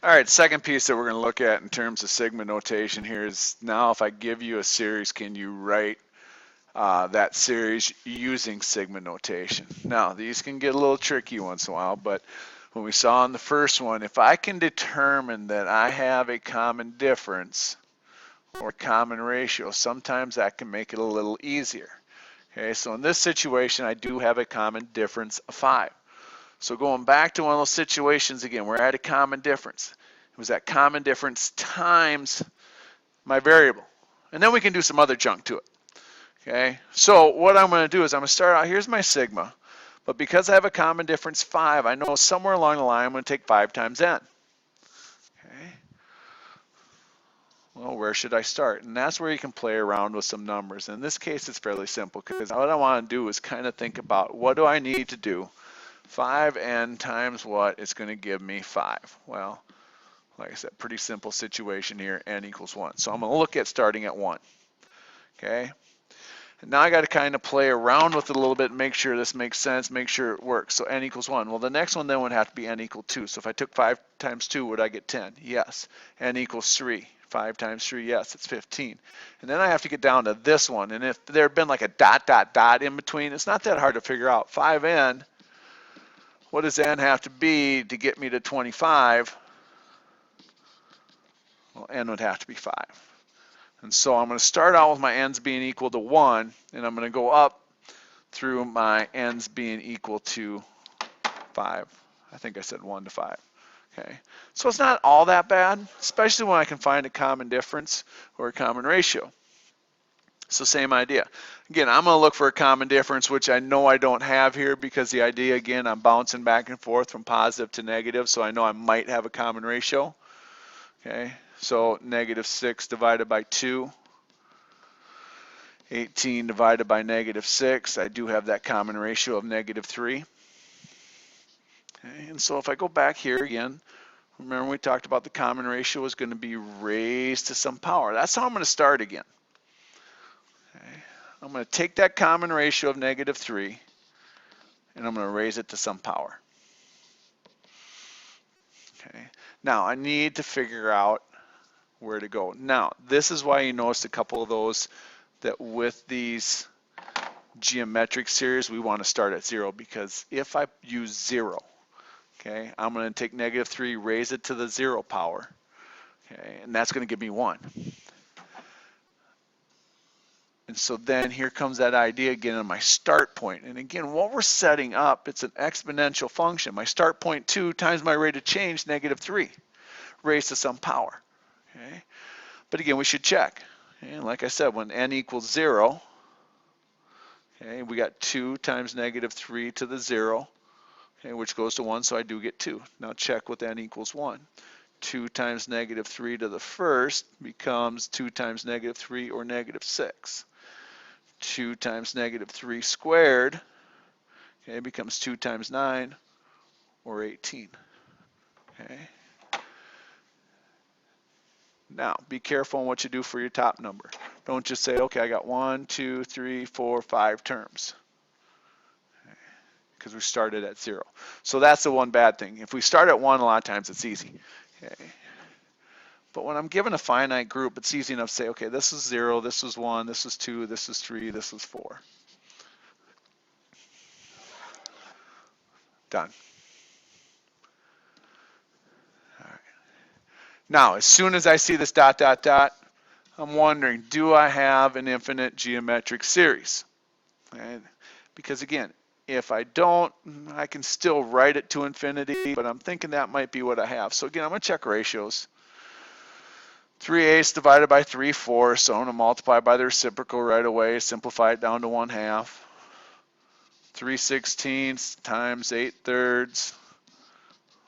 All right, second piece that we're going to look at in terms of sigma notation here is now if I give you a series, can you write that series using sigma notation? Now, these can get a little tricky once in a while, but when we saw in the first one, if I can determine that I have a common difference or common ratio, sometimes that can make it a little easier. Okay, so in this situation, I do have a common difference of 5. So going back to one of those situations again, we're at a common difference. It was that common difference times my variable. And then we can do some other junk to it. Okay, so what I'm going to do is I'm going to start out, here's my sigma, but because I have a common difference 5, I know somewhere along the line I'm going to take 5 times n. Okay, well, where should I start? And that's where you can play around with some numbers. In this case, it's fairly simple because what I want to do is kind of think about what do I need to do? 5n times what is going to give me 5? Well, like I said, pretty simple situation here, n equals 1. So I'm going to look at starting at 1. Okay, and now I got to kind of play around with it a little bit and make sure this makes sense, make sure it works. So n equals 1. Well, the next one then would have to be n equal 2. So if I took 5 times 2, would I get 10? Yes. n equals 3. 5 times 3, yes, it's 15. And then I have to get down to this one. And if there had been like a dot, dot, dot in between, it's not that hard to figure out. 5n, what does n have to be to get me to 25? Well, n would have to be 5. And so I'm going to start out with my n's being equal to 1, and I'm going to go up through my n's being equal to 5. I think I said 1 to 5. Okay, so it's not all that bad, especially when I can find a common difference or a common ratio. So same idea. Again, I'm going to look for a common difference, which I know I don't have here because the idea, again, I'm bouncing back and forth from positive to negative, so I know I might have a common ratio. Okay, so negative 6 divided by 2, 18 divided by negative 6, I do have that common ratio of negative 3. Okay, and so if I go back here again, remember we talked about the common ratio is going to be raised to some power. That's how I'm going to start again. Okay, I'm going to take that common ratio of negative 3 and I'm going to raise it to some power. Okay, now I need to figure out where to go. Now, this is why you noticed a couple of those that with these geometric series, we want to start at 0 because if I use 0, okay, I'm going to take negative 3, raise it to the 0 power, okay, and that's going to give me 1. And so then here comes that idea again of my start point. And again, what we're setting up, it's an exponential function. My start point 2 times my rate of change, negative 3, raised to some power. Okay, but again, we should check. Okay, and like I said, when n equals 0, okay, we got 2 times negative 3 to the 0, okay, which goes to 1, so I do get 2. Now check with n equals 1. 2 times negative 3 to the first becomes 2 times negative 3 or negative 6. 2 times negative 3 squared, okay, becomes 2 times 9 or 18. Okay. Now, be careful on what you do for your top number. Don't just say, okay, I got 1, 2, 3, 4, 5 terms. Because we started at 0. So that's the one bad thing. If we start at 1, a lot of times it's easy. Okay. But when I'm given a finite group, it's easy enough to say, okay, this is 0, this is 1, this is 2, this is 3, this is 4. Done. All right. Now, as soon as I see this dot, dot, dot, I'm wondering, do I have an infinite geometric series? And because again, if I don't, I can still write it to infinity, but I'm thinking that might be what I have. So again, I'm going to check ratios. 3/8 divided by 3/4, so I'm going to multiply by the reciprocal right away, simplify it down to 1/2. 3/16 times 8/3.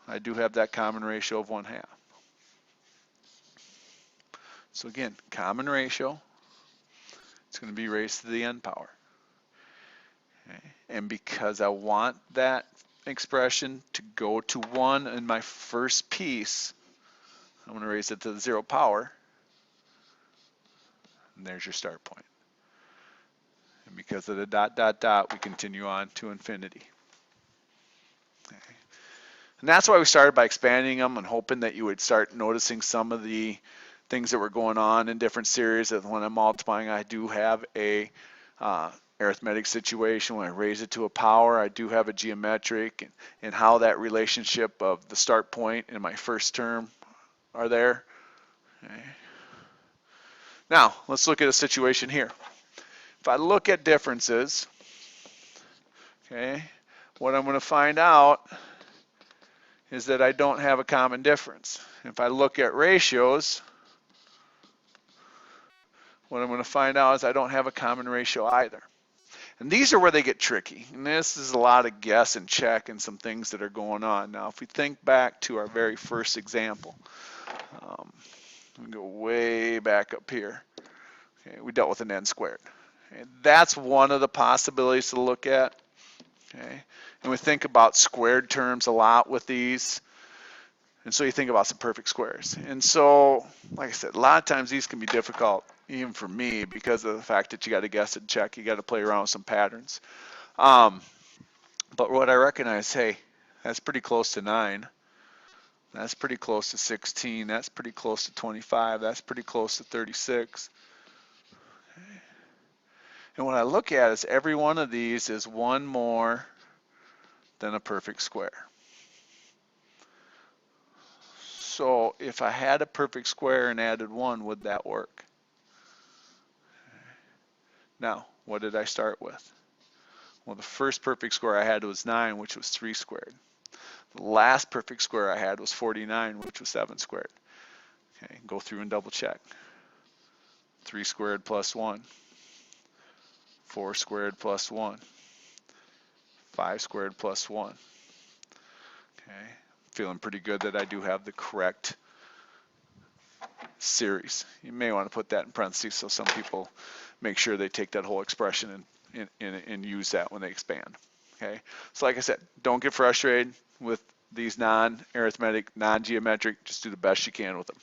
I do have that common ratio of 1/2. So again, common ratio, it's going to be raised to the n power. Okay. And because I want that expression to go to 1 in my first piece, I'm going to raise it to the 0 power. And there's your start point. And because of the dot, dot, dot, we continue on to infinity. Okay. And that's why we started by expanding them and hoping that you would start noticing some of the things that were going on in different series. That when I'm multiplying, I do have a arithmetic situation. When I raise it to a power, I do have a geometric, and how that relationship of the start point and my first term are there. Okay. Now, let's look at a situation here. If I look at differences, okay, what I'm going to find out is that I don't have a common difference. If I look at ratios, what I'm going to find out is I don't have a common ratio either. And these are where they get tricky. And this is a lot of guess and check and some things that are going on. Now, if we think back to our very first example, we go way back up here. Okay, we dealt with an n squared. Okay, that's one of the possibilities to look at. Okay, and we think about squared terms a lot with these. And so you think about some perfect squares. And so, like I said, a lot of times these can be difficult, even for me, because of the fact that you got to guess and check. You got to play around with some patterns. But what I recognize, hey, that's pretty close to 9. That's pretty close to 16. That's pretty close to 25. That's pretty close to 36. Okay. And what I look at is every one of these is one more than a perfect square. So if I had a perfect square and added 1, would that work? Now, what did I start with? Well, the first perfect square I had was 9, which was 3 squared. The last perfect square I had was 49, which was 7 squared. Okay, go through and double check. 3 squared plus 1. 4 squared plus 1. 5 squared plus 1. Okay, feeling pretty good that I do have the correct series. You may want to put that in parentheses so some people make sure they take that whole expression and use that when they expand. Okay, so like I said, don't get frustrated with these non-arithmetic, non-geometric. Just do the best you can with them.